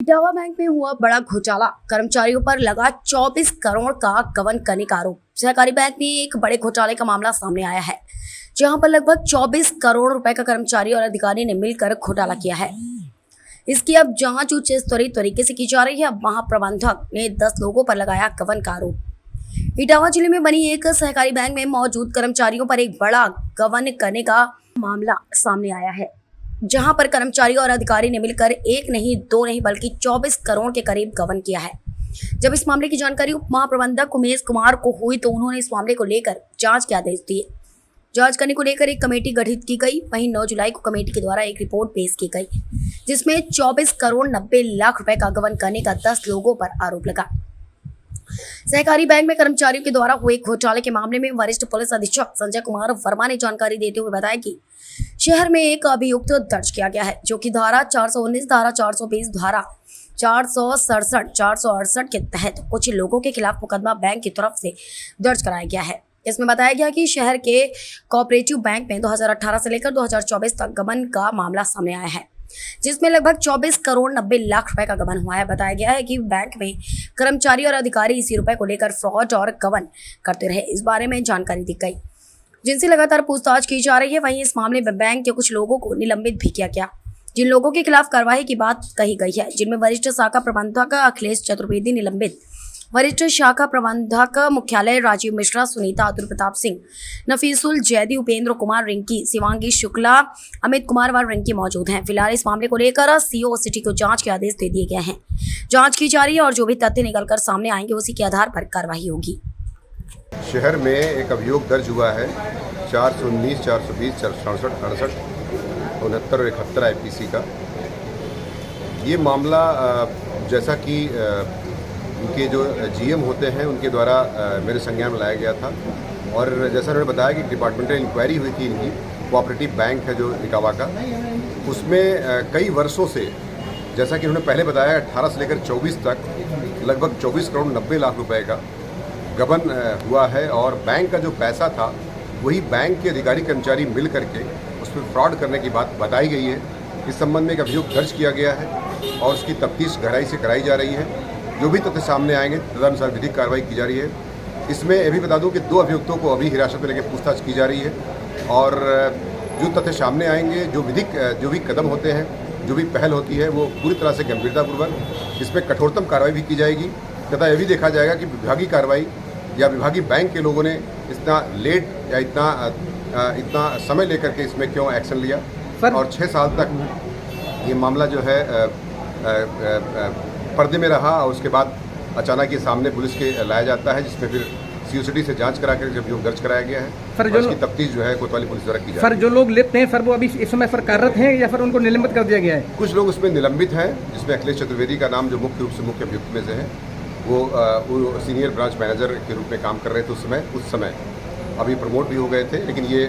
Etawah bank में हुआ बड़ा घोटाला, कर्मचारियों पर लगा 24 करोड़ का गबन करने का आरोप। सहकारी बैंक में एक बड़े घोटाले का मामला सामने आया है, जहां पर लगभग 24 करोड़ रुपए का कर्मचारी और अधिकारी ने मिलकर घोटाला किया है। इसकी अब जांच उच्च स्तरीय तरीके से की जा रही है। महाप्रबंधक ने 10 लोगों पर लगाया गबन का आरोप। इटावा जिले में बनी एक सहकारी बैंक में मौजूद कर्मचारियों पर एक बड़ा गबन करने का मामला सामने आया है, जहां पर कर्मचारी और अधिकारी ने मिलकर एक नहीं, दो नहीं बल्कि 24 करोड़ के करीब गबन किया है। जब इस मामले की जानकारी उप महाप्रबंधक उमेश कुमार को हुई तो उन्होंने इस मामले को लेकर जांच के आदेश दिए। जांच करने को लेकर एक कमेटी गठित की गई। वहीं 9 जुलाई को कमेटी के द्वारा एक रिपोर्ट पेश की गई, जिसमें 24 करोड़ 90 लाख रुपए का गबन करने का 10 लोगों पर आरोप लगा। सहकारी बैंक में कर्मचारियों के द्वारा हुए घोटाले के मामले में वरिष्ठ पुलिस अधीक्षक संजय कुमार वर्मा ने जानकारी देते हुए बताया कि शहर में एक अभियुक्त दर्ज किया गया है, जो कि धारा 419, धारा 420, धारा 467, 468 के तहत कुछ लोगों के खिलाफ मुकदमा बैंक की तरफ से दर्ज कराया गया है। इसमें बताया गया कि शहर के कोऑपरेटिव बैंक में 2018 से लेकर 2024 तक गबन का मामला सामने आया है, जिसमें लगभग 24 करोड़ 90 लाख रुपए का गबन हुआ है। बताया गया है कि बैंक में कर्मचारी और अधिकारी इसी रुपए को लेकर फ्रॉड और गबन करते रहे, इस बारे में जानकारी दी गई, जिनसे लगातार पूछताछ की जा रही है। वहीं इस मामले में बैंक के कुछ लोगों को निलंबित भी किया गया, जिन लोगों के खिलाफ कार्रवाई की बात कही गई है, जिनमें वरिष्ठ शाखा प्रबंधक अखिलेश चतुर्वेदी निलंबित, वरिष्ठ शाखा प्रबंधक मुख्यालय राजीव मिश्रा, सुनीता, अतुल प्रताप सिंह, नफीसुल जैदी, उपेंद्र कुमार रिंकी, शिवांगी शुक्ला, अमित कुमार व रिंकी मौजूद हैं। फिलहाल इस मामले को लेकर सीओ सिटी को जांच के आदेश दे दिए गए हैं। जांच की जा रही है और जो भी तथ्य निकलकर सामने आएंगे उसी के आधार पर कार्रवाई होगी। शहर में एक अभियोग दर्ज हुआ है 419, 420, 467, 68, 69 और 71 आईपीसी का। ये मामला जैसा कि उनके जो जीएम होते हैं उनके द्वारा मेरे संज्ञान में लाया गया था, और जैसा उन्होंने बताया कि डिपार्टमेंटल इंक्वायरी हुई थी इनकी। कोऑपरेटिव बैंक है जो इटावा का, उसमें कई वर्षों से, जैसा कि उन्होंने पहले बताया, 18 से लेकर 24 तक लगभग 24 करोड़ 90 लाख रुपए का गबन हुआ है। और बैंक का जो पैसा था वही बैंक के अधिकारी कर्मचारी मिल करके उसमें फ्रॉड करने की बात बताई गई है। इस संबंध में एक अभियोग दर्ज किया गया है और उसकी तफ्तीश गहराई से कराई जा रही है। जो भी तथ्य सामने आएंगे तदनुसार विधिक कार्रवाई की जा रही है। इसमें ये भी बता दूं कि 2 अभियुक्तों को अभी हिरासत में लेकर पूछताछ की जा रही है, और जो तथ्य सामने आएंगे, जो भी कदम होते हैं, जो भी पहल होती है, वो पूरी तरह से गंभीरतापूर्वक इसमें कठोरतम कार्रवाई भी की जाएगी, तथा यह भी देखा जाएगा कि विभागीय कार्रवाई या विभागीय बैंक के लोगों ने इतना लेट या इतना समय लेकर के इसमें क्यों एक्शन लिया। और 6 साल तक ये मामला जो है पर्दे में रहा, और उसके बाद अचानक ये सामने पुलिस के लाया जाता है, जिसमें फिर सीओसिटी से जांच करा कर अभियोग दर्ज कराया गया है। सर, जो इसकी तफ्तीश जो है कोतवाली पुलिस द्वारा की जा रही है। सर, जो लोग लिप्त हैं सर, वो अभी इस समय सर कार्यरत हैं या फिर उनको निलंबित कर दिया गया है? कुछ लोग उसमें निलंबित हैं, जिसमें अखिलेश चतुर्वेदी का नाम जो मुख्य रूप से मुख्य अभियुक्त में से है, वो सीनियर ब्रांच मैनेजर के रूप में काम कर रहे थे उस समय अभी प्रमोट भी हो गए थे, लेकिन ये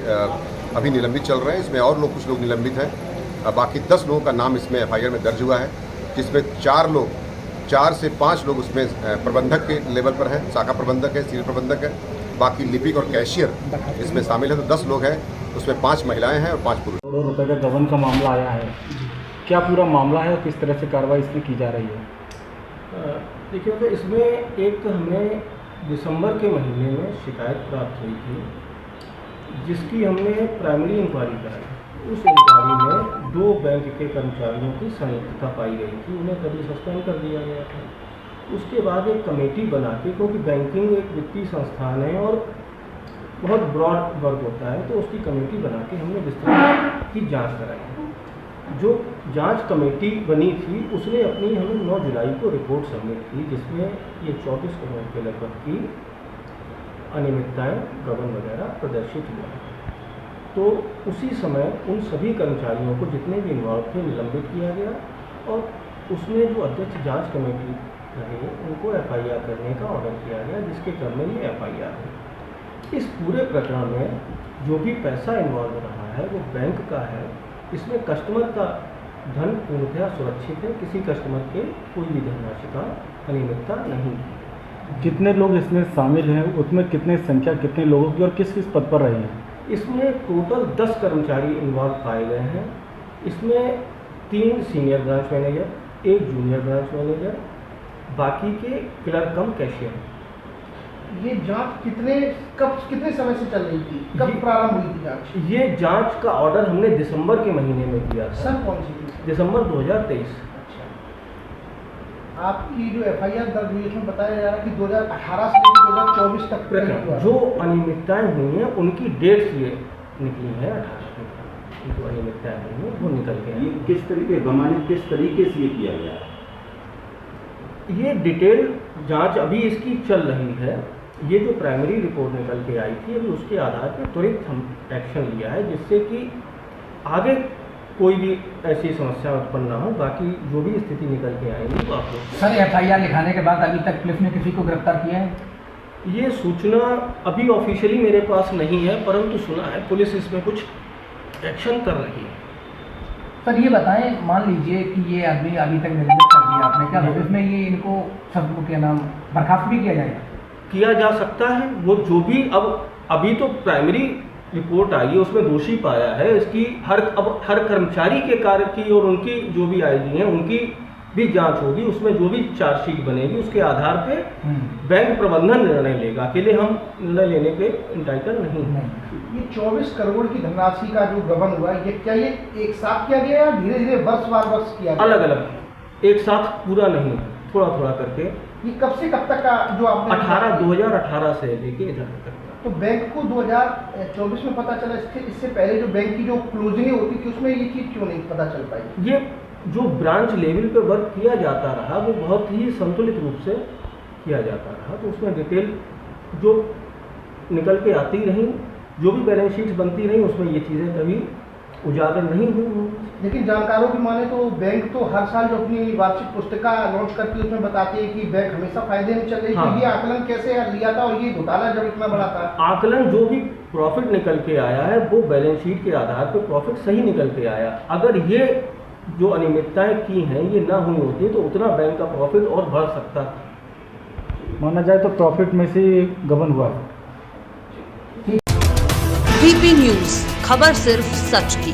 अभी निलंबित चल रहे हैं। इसमें और कुछ लोग निलंबित हैं। बाकी 10 लोगों का नाम इसमें एफआईआर में दर्ज हुआ है, जिसमें 4 से 5 लोग उसमें प्रबंधक के लेवल पर है, शाखा प्रबंधक है, सीनियर प्रबंधक है, बाकी लिपिक और कैशियर इसमें शामिल है। तो 10 लोग हैं, उसमें 5 महिलाएं हैं और 5 पुरुष। करोड़ रुपए का गबन का मामला आया है, क्या पूरा मामला है और किस तरह से कार्रवाई इसमें की जा रही है? देखिए, तो इसमें एक हमें दिसंबर के महीने में शिकायत प्राप्त हुई थी, जिसकी हमने प्राइमरी इंक्वायरी कराई। उस इंक्वायरी में 2 बैंक के कर्मचारियों की संलिप्तता पाई गई थी, उन्हें तभी सस्पेंड कर दिया गया था। उसके बाद एक कमेटी बना के, क्योंकि बैंकिंग एक वित्तीय संस्थान है और बहुत ब्रॉड वर्क होता है, तो उसकी कमेटी बना के हमने विस्तार की जाँच कराई। जो जांच कमेटी बनी थी उसने अपनी हमें 9 जुलाई को रिपोर्ट सबमिट की, जिसमें ये 24 करोड़ के लगभग की अनियमितताएँ, गबन वगैरह प्रदर्शित हुआ। तो उसी समय उन सभी कर्मचारियों को, जितने भी इन्वॉल्व थे, निलंबित किया गया, और उसमें जो अध्यक्ष जांच कमेटी रहे उनको एफआईआर करने का ऑर्डर किया गया, जिसके क्रम में ये एफआईआर है। इस पूरे प्रकरण में जो भी पैसा इन्वॉल्व रहा है वो बैंक का है। इसमें कस्टमर का धन पूर्णतः सुरक्षित है, किसी कस्टमर के कोई भी धनराशि का अनियमितता नहीं है। कितने लोग इसमें शामिल हैं, उसमें कितने लोगों की और किस किस पद पर रहे हैं? इसमें टोटल 10 कर्मचारी इन्वॉल्व पाए गए हैं। इसमें 3 सीनियर ब्रांच मैनेजर, एक जूनियर ब्रांच मैनेजर, बाकी के क्लर्क कम कैशियर। ये जांच कितने समय से चल रही थी? कब प्रारंभ हुई थी जांच? ये जांच का ऑर्डर हमने दिसंबर के महीने में दिया था। सन कौन सी थी? दिसंबर 2023। अच्छा, आपकी जो FIR दर्ज हुई उसमें बताया जा रहा है कि 2018 से लेकर 2024 तक हुआ। जो अनियमितताएं हुई हैं उनकी डेट्स ये निकली है 18 की, जो अनियमितताएं हुई हैं वो निकल के ये किस तरीके से ये किया गया? ये डिटेल जांच अभी इसकी चल रही है। ये जो प्राइमरी रिपोर्ट निकल के आई थी, अभी उसके आधार पर त्वरित हम एक्शन लिया है, जिससे कि आगे कोई भी ऐसी समस्या उत्पन्न ना हो। बाकी जो भी स्थिति निकल के आएगी वो आप लोग। सर FIR लिखाने के बाद अभी तक पुलिस ने किसी को गिरफ्तार किया है? ये सूचना अभी ऑफिशियली मेरे पास नहीं है, परंतु सुना है पुलिस इसमें कुछ एक्शन कर रही है। सर ये बताएं, मान लीजिए कि ये आदमी अभी तक निलंबित कर दिया आपने, क्या भविष्य में ये इनको सबको क्या नाम बर्खास्त भी किया जाएगा? किया जा सकता है। वो जो भी अभी तो प्राइमरी रिपोर्ट आई है उसमें दोषी पाया है। इसकी हर कर्मचारी के कार्य की और उनकी जो भी आईडी हैं उनकी भी जांच होगी। उसमें जो भी चार्जशीट बनेगी उसके आधार पे बैंक प्रबंधन निर्णय लेगा। अकेले हम निर्णय लेने के इंटाइटल नहीं हैं। ये 24 करोड़ की धनराशि का जो गबन हुआ, ये क्या ये एक साथ किया गया या धीरे धीरे वर्ष किया गया? अलग अलग, एक साथ पूरा नहीं, थोड़ा थोड़ा करके। ये कब से कब तक का जो आपने 2018 से लेके इधर तक। तो बैंक को 2024 में पता चला, इससे पहले जो बैंक की जो क्लोजिंग होती थी उसमें ये चीज़ क्यों नहीं पता चल पाई? ये जो ब्रांच लेवल पे वर्क किया जाता रहा वो बहुत ही संतुलित रूप से किया जाता रहा, तो उसमें डिटेल जो निकल के आती रही, जो भी बैलेंस शीट्स बनती रही, उसमें ये चीज़ें कभी उजागर नहीं हुई। लेकिन जानकारों की माने तो बैंक तो हर साल जो अपनी वार्षिक पुस्तिका लॉन्च करती है उसमें बताती है कि बैंक हमेशा फायदे में चल रही है। हाँ। तो ये आकलन कैसे लिया था और ये घोटाला जब इतना बड़ा था? आकलन जो भी प्रॉफिट निकल के आया है वो बैलेंस शीट के आधार पर प्रॉफिट सही निकल के आया। अगर ये जो अनियमितताएं की हैं ये ना हुई होती तो उतना बैंक का प्रॉफिट और बढ़ सकता था। माना जाए तो प्रॉफिट में से गबन हुआ है। VP न्यूज, खबर सिर्फ सच की।